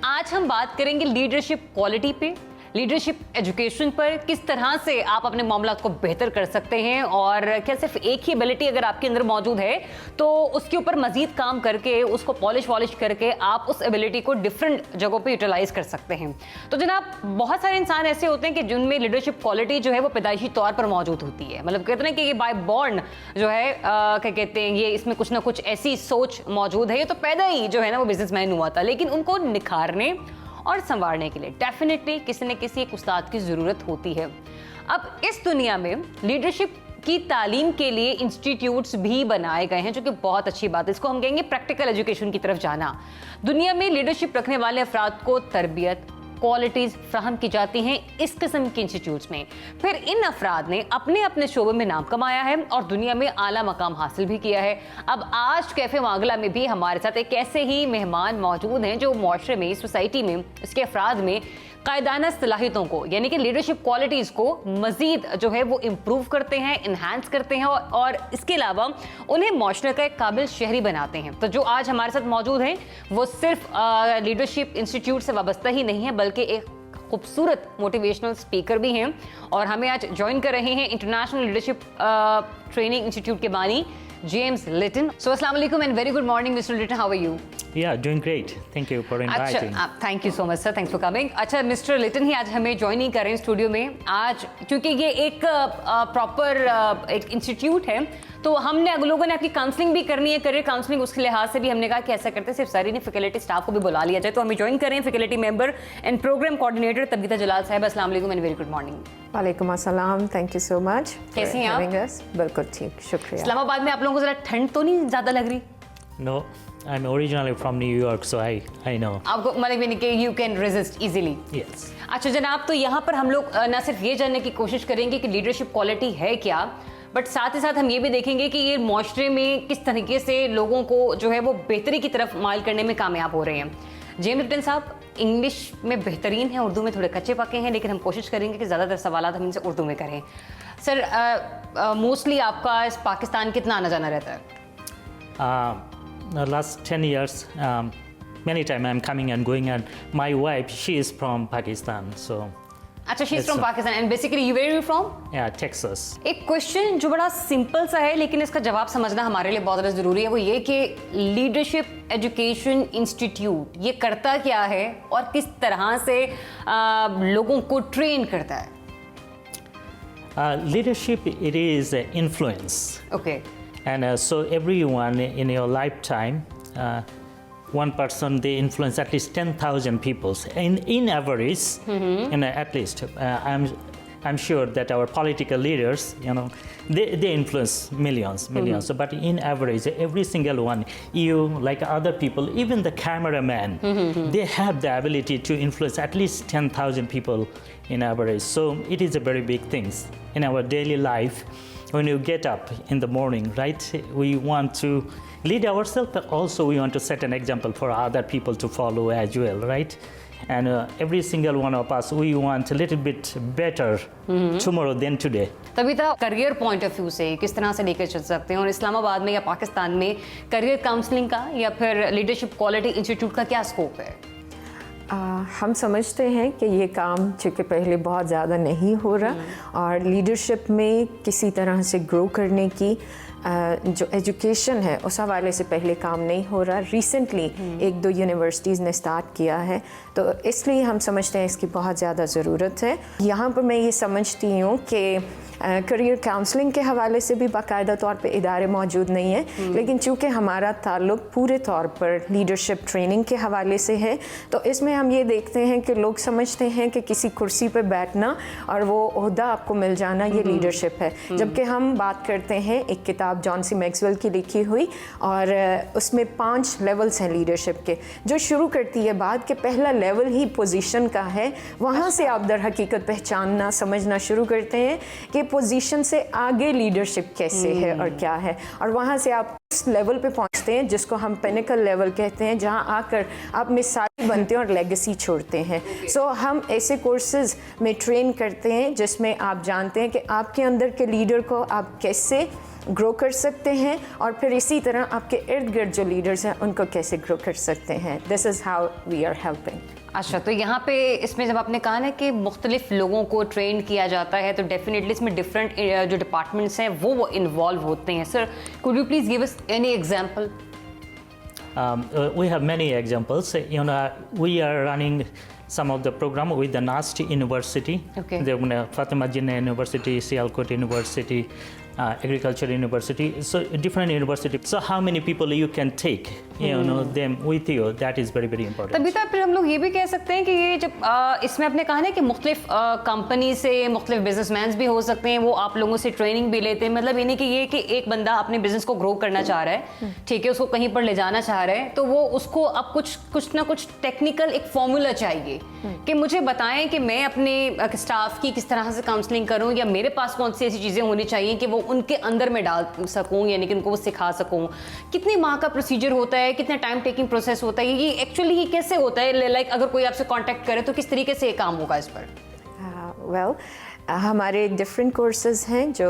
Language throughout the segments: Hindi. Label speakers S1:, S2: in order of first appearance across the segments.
S1: आज हम बात करेंगे लीडरशिप क्वालिटी पे, लीडरशिप एजुकेशन पर, किस तरह से आप अपने मामला को बेहतर कर सकते हैं और क्या सिर्फ एक ही एबिलिटी अगर आपके अंदर मौजूद है तो उसके ऊपर मजीद काम करके उसको पॉलिश करके आप उस एबिलिटी को डिफरेंट जगहों पे यूटिलाइज कर सकते हैं। तो जनाब, बहुत सारे इंसान ऐसे होते हैं कि जिनमें लीडरशिप क्वालिटी जो है वो पैदाइशी तौर पर मौजूद होती है, मतलब कहते हैं कि ये बाय बॉर्न जो है क्या कहते हैं, ये इसमें कुछ ना कुछ ऐसी सोच मौजूद है, ये तो पैदा ही जो है ना वो बिजनेसमैन हुआ था, लेकिन उनको निखारने और संवारने के लिए डेफिनेटली किसी न किसी एक उस्ताद की ज़रूरत होती है। अब इस दुनिया में लीडरशिप की तालीम के लिए इंस्टीट्यूट्स भी बनाए गए हैं, जो कि बहुत अच्छी बात है। इसको हम कहेंगे प्रैक्टिकल एजुकेशन की तरफ जाना। दुनिया में लीडरशिप रखने वाले अफराद को तरबियत, क्वालिटीज फ्राहम की जाती हैं इस किस्म के इंस्टीट्यूट्स में। फिर इन अफराद ने अपने अपने शोबे में नाम कमाया है और दुनिया में आला मकाम हासिल भी किया है। अब आज कैफे वांगला में भी हमारे साथ एक ऐसे ही मेहमान मौजूद हैं जो मुआशरे में, सोसाइटी में, इसके अफराद में कायदाना सलाहियतों को यानी कि लीडरशिप क्वालिटीज़ को मज़ीद जो है वो इम्प्रूव करते हैं, इन्हांस करते हैं और इसके अलावा उन्हें मुआशरे का एक काबिल शहरी बनाते हैं। तो जो आज हमारे साथ मौजूद हैं वो सिर्फ लीडरशिप इंस्टीट्यूट से वाबस्ता ही नहीं है बल्कि एक खूबसूरत मोटिवेशनल स्पीकर भी हैं और हमें आज ज्वाइन कर रहे हैं इंटरनेशनल लीडरशिप ट्रेनिंग इंस्टीट्यूट के बानी जेम्स लिटन। So अस्सलाम वालेकुम and very good morning, Mr. Litton. How are you?
S2: Yeah, doing great. Thank you for inviting.
S1: अच्छा, thank you so much sir, thanks for coming. अच्छा, मिस्टर लिटन ही आज हमें ज्वाइन ही कर रहे हैं स्टूडियो में आज, क्योंकि ये एक प्रॉपर एक इंस्टीट्यूट है, तो हमने लोगों ने आपकी काउंसलिंग भी करनी है, करियर काउंसलिंग, उसके लिहाज से भी हमने कहा कि ऐसा करते सिर्फ सारी नहीं, फैकल्टी स्टाफ को भी बुला लिया जाए। तो हमें ज्वाइन करें faculty member and program coordinator Tabitha Jalal साहब। अस्सलाम वालेकुम एंड वेरी गुड मॉर्निंग।
S3: वालेकुम अस्सलाम, थैंक यू सो मच।
S1: कैसी हैं आप?
S3: बिल्कुल ठीक, शुक्रिया।
S1: इस्लामाबाद में आप लोगों को जरा ठंड तो नहीं ज़्यादा लग रही?
S2: No, I'm originally from New York, so I know.
S1: आपको मतलब कि you can resist easily?
S2: Yes.
S1: अच्छा जनाब, तो यहाँ पर हम लोग ना सिर्फ ये जानने की कोशिश करेंगे कि लीडरशिप क्वालिटी है क्या, बट साथ ही साथ हम ये भी देखेंगे कि ये मुआशरे में किस तरीके से लोगों को जो है वो बेहतरी की तरफ माइल करने में कामयाब हो रहे हैं। जेम्स लिटन साहब इंग्लिश में बेहतरीन हैं, उर्दू में थोड़े कच्चे पक्के हैं, लेकिन हम कोशिश करेंगे कि ज़्यादातर सवाल हम इनसे उर्दू में करें। सर, मोस्टली आपका इस पाकिस्तान कितना आना जाना रहता है?
S2: The last 10 years, many times I'm coming and going, and my wife, she is from Pakistan, so.
S1: अच्छा, she is from Pakistan and basically you were from?
S2: Yeah, Texas.
S1: एक क्वेश्चन जो बड़ा सिंपल सा है लेकिन इसका जवाब समझना हमारे लिए बहुत ज़्यादा ज़रूरी है, वो ये कि लीडरशिप एजुकेशन इंस्टीट्यूट ये करता क्या है और किस तरह से लोगों को ट्रेन करता है?
S2: Leadership, it is influence.
S1: Okay.
S2: And so everyone in your lifetime, one person, they influence at least 10,000 people. In average, and at least, I'm sure that our political leaders, you know, they influence millions. So, but in average, every single one, you, like other people, even the cameraman, they have the ability to influence at least 10,000 people in average. So it is a very big thing in our daily life. When you get up in the morning, right, we want to lead ourselves, but also we want to set an example for other people to follow as well, right? And every single one of us, we want a little bit better tomorrow than today.
S1: तभी तो करियर पॉइंट ऑफ व्यू से किस तरह से लेकर चल सकते हैं, और इस्लामाबाद में या पाकिस्तान में करियर काउंसलिंग का या फिर लीडरशिप क्वालिटी इंस्टीट्यूट का क्या स्कोप है?
S3: हम समझते हैं कि ये काम चूँकि पहले बहुत ज़्यादा नहीं हो रहा और लीडरशिप में किसी तरह से ग्रो करने की जो एजुकेशन है उस हवाले से पहले काम नहीं हो रहा। रिसेंटली एक दो यूनिवर्सिटीज़ ने स्टार्ट किया है, तो इसलिए हम समझते हैं इसकी बहुत ज़्यादा ज़रूरत है। यहाँ पर मैं ये समझती हूँ कि करियर काउंसलिंग के हवाले से भी बाकायदा तौर पे इदारे मौजूद नहीं हैं, लेकिन चूँकि हमारा ताल्लुक़ पूरे तौर पर लीडरशिप ट्रेनिंग के हवाले से है, तो इसमें हम ये देखते हैं कि लोग समझते हैं कि किसी कुर्सी पर बैठना और वो ओहदा आपको मिल जाना ये लीडरशिप है। जबकि हम बात करते हैं एक किताब जॉन सी मैक्सवेल की लिखी हुई, और उसमें 5 लेवल्स हैं लीडरशिप के, जो शुरू करती है बात कि पहला लेवल ही पोजीशन का है। वहाँ से आप दर हकीकत पहचानना समझना शुरू करते हैं कि पोजीशन से आगे लीडरशिप कैसे है और क्या है, और वहाँ से आप उस लेवल पे पहुँचते हैं जिसको हम पिनिकल लेवल कहते हैं, जहाँ आकर आप मिसाली बनते हैं और लेगेसी छोड़ते हैं। सो हम ऐसे कोर्सेज में ट्रेन करते हैं जिसमें आप जानते हैं कि आपके अंदर के लीडर को आप कैसे ग्रो कर सकते हैं और फिर इसी तरह आपके इर्द गिर्द जो लीडर्स हैं उनको कैसे ग्रो कर सकते हैं. This is how we are helping.
S1: अच्छा, तो यहाँ पे इसमें जब आपने कहा ना कि मुख्तलिफ लोगों को ट्रेन किया जाता है तो डेफिनेटली इसमें डिफरेंट जो डिपार्टमेंट्स हैं वो इन्वॉल्व होते हैं. Sir, could you please give us any example?
S2: We have many examples. We are running some of the program with the NAST University,
S1: Okay.
S2: the Fatima Jinnah University, Sialkot University, Agriculture University. So different universities. So how many people you can take, them with you? That is very very important.
S1: तभी तो फिर हम लोग ये भी कह सकते हैं कि ये जब इसमें आपने कहा ना कि मुख्तलिफ कंपनी से मुख्तलिफ बिजनेसमैन भी हो सकते हैं, वो आप लोगों से ट्रेनिंग भी लेते हैं. मतलब ये नहीं कि ये कि एक बंदा अपने बिजनेस को ग्रो करना चाह रहा है, ठीक है, उसको कहीं पर ले जाना चाह रहा है, तो वो उसको अब कुछ ना कुछ टेक्निकल एक फॉर्मूला चाहिए कि मुझे बताएं कि मैं अपने स्टाफ की किस तरह से काउंसलिंग करूं, या मेरे पास कौन सी ऐसी चीज़ें होनी चाहिए कि वो उनके अंदर में डाल सकूं, यानी कि उनको वो सिखा सकूं. कितने माह का प्रोसीजर होता है, कितना टाइम टेकिंग प्रोसेस होता है, ये एक्चुअली ये कैसे होता है? लाइक अगर कोई आपसे कांटेक्ट करे तो किस तरीके से ये काम होगा इस पर?
S3: वेल, हमारे डिफरेंट कोर्सेज हैं जो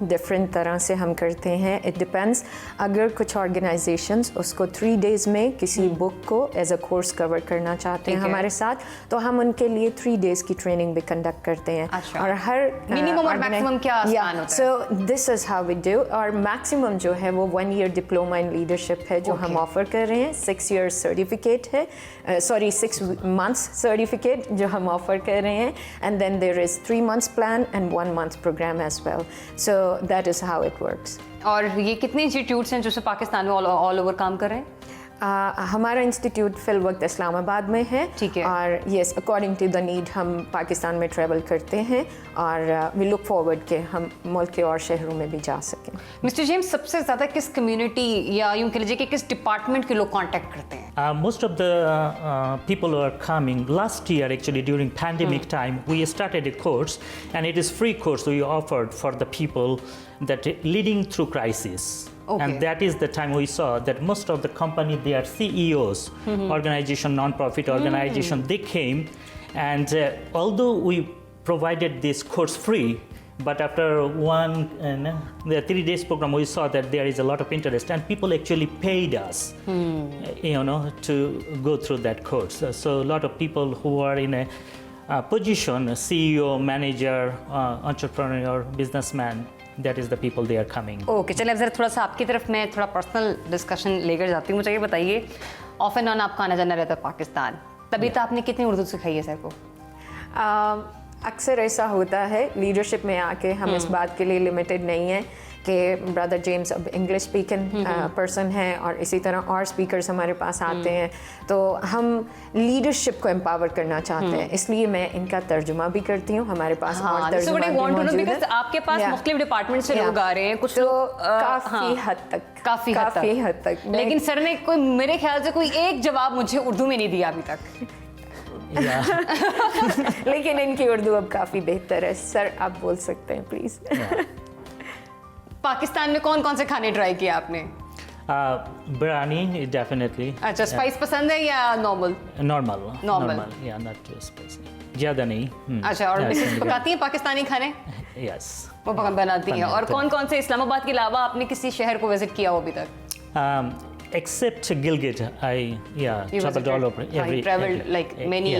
S3: डिफरेंट तरह से हम करते हैं. It depends. अगर कुछ ऑर्गेनाइजेशंस उसको 3 days में किसी बुक को एज अ कोर्स कवर करना चाहते हैं हमारे साथ, तो हम उनके लिए 3 days की ट्रेनिंग भी कंडक्ट करते हैं.
S1: अच्छा.
S3: और हर
S1: मिनिमम और मैक्सिमम क्या आसान होता है?
S3: So this is how we do. और मैक्सिमम जो है वो 1 year डिप्लोमा इन लीडरशिप है जो हम ऑफर कर रहे हैं. 6 years सर्टिफिकेट है, 6 months सर्टिफिकेट जो हम ऑफर कर रहे हैं. And then there is 3 months plan and 1 month program as well. So that is how it works.
S1: और ये कितने इंस्टीट्यूट्स हैं जो से पाकिस्तान में ऑल ओवर काम कर रहे हैं?
S3: हमारा इंस्टीट्यूट फिल वक्त इस्लामाबाद में है.
S1: ठीक है.
S3: और yes, according to the need हम पाकिस्तान में ट्रैवल करते हैं और वी लुक फॉरवर्ड के हम मुल्क के और शहरों में भी जा सकें.
S1: मिस्टर जेम्स, सबसे ज़्यादा किस कम्युनिटी या यूँ कह लीजिए कि किस डिपार्टमेंट के लोग कांटेक्ट करते हैं?
S2: Most of the people who are coming last year, actually during pandemic time, we started a course, and it is free course we offered for the people that leading through crisis.
S1: Okay.
S2: And that is the time we saw that most of the company, they are CEOs, organization, non-profit organization, they came, and although we provided this course free, but after the 3 days program, we saw that there is a lot of interest, and people actually paid us, to go through that course. So a lot of people who are in a position, CEO, manager, entrepreneur, businessman, that is the people they are coming.
S1: Okay, चलिए अब जरा थोड़ा सा आपकी तरफ मैं थोड़ा पर्सनल डिस्कशन लेकर जाती हूँ. मुझे ये बताइए, ऑफ एंड ऑन आपका आना जाना रहता है पाकिस्तान, तभी तो आपने कितनी उर्दू सिखाई है सर को?
S3: अक्सर ऐसा होता है लीडरशिप में आके, हम इस बात के लिए लिमिटेड नहीं है कि ब्रदर जेम्स अब इंग्लिश स्पीकिंग पर्सन है और इसी तरह और स्पीकर्स हमारे पास आते हैं, तो हम लीडरशिप को एम्पावर करना चाहते हैं, इसलिए मैं इनका तर्जुमा भी करती हूँ. हमारे पास और तर्जुमा भी मौजूद है.
S1: आपके पास मुख्तलिफ डिपार्टमेंट से लोग आ रहे हैं, कुछ
S3: तो
S1: लोग
S3: काफ़ी हद तक.
S1: लेकिन सर ने कोई, मेरे ख्याल से कोई एक जवाब मुझे उर्दू में नहीं दिया अभी तक.
S3: लेकिन इनकी उर्दू अब काफ़ी बेहतर है. सर आप बोल सकते हैं प्लीज़.
S1: पाकिस्तान में कौन कौन से खाने ट्राई किए आपने?
S2: Biryani, definitely.
S1: अच्छा, स्पाइस पसंद है या normal?
S2: Normal, yeah, not too spicy. ज़्यादा नहीं.
S1: अच्छा, और मिसेस पकाती हैं पाकिस्तानी खाने?
S2: Yes.
S1: वो बनाती हैं. और कौन कौन से इस्लामाबाद के अलावा आपने किसी शहर को विजिट किया हो अभी तक?
S2: Except Gilgit,
S1: You
S2: traveled all over.
S1: I traveled like many.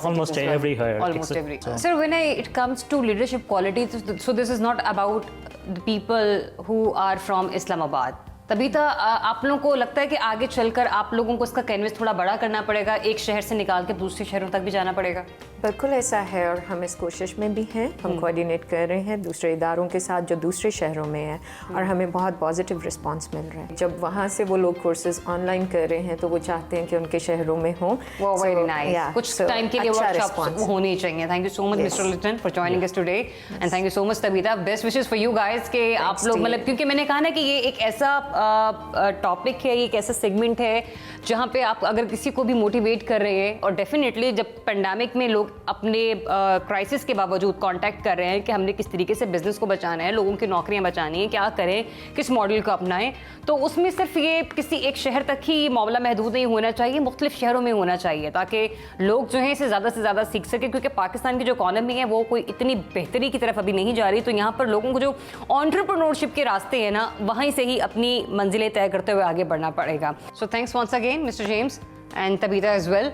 S2: Almost everywhere.
S1: Almost everywhere. Sir, when it comes to leadership quality, so this is not about the people who are from Islamabad. तभी तो आप लोगों को लगता है कि आगे चलकर आप लोगों को इसका कैनवस थोड़ा बड़ा करना पड़ेगा, एक शहर से निकाल के दूसरे शहरों तक भी जाना पड़ेगा?
S3: बिल्कुल ऐसा है और हम इस कोशिश में भी हैं. हम कोऑर्डिनेट कर रहे हैं दूसरे इदारों के साथ जो दूसरे शहरों में हैं और हमें बहुत पॉजिटिव रिस्पांस मिल रहा है. जब वहाँ से वो लोग कोर्सेज ऑनलाइन कर रहे हैं तो वो चाहते हैं कि उनके शहरों में हों.
S1: वो वेरी नाइस. कुछ टाइम के लिए वर्कशॉप्स होनी चाहिए. Thank you so much mister Litton for joining us today, and thank you so much Tabitha. Best wishes for you guys कि आप लोग, मतलब क्योंकि मैंने कहा ना कि ये एक ऐसा टॉपिक है, ये एक ऐसा सेगमेंट है जहाँ पे आप अगर किसी को भी मोटिवेट कर रहे हैं, और डेफिनेटली जब पेंडेमिक में लोग अपने क्राइसिस के बावजूद कांटेक्ट कर रहे हैं कि हमने किस तरीके से बिजनेस को बचाना है, लोगों की नौकरियां बचानी है, क्या करें, किस मॉडल को अपनाएं, तो उसमें सिर्फ ये किसी एक शहर तक ही मामला महदूद नहीं होना चाहिए, मुख्तलिफ शहरों में होना चाहिए, ताकि लोग जो है इसे ज़्यादा से ज़्यादा सीख सके। क्योंकि पाकिस्तान की जो इकॉनमी है वो कोई इतनी बेहतरी की तरफ अभी नहीं जा रही, तो यहाँ पर लोगों को जो एंटरप्रेन्योरशिप के रास्ते हैं ना, वहीं से ही अपनी मंजिलें तय करते हुए आगे बढ़ना पड़ेगा। So thanks once again mister James and Tabitha as well.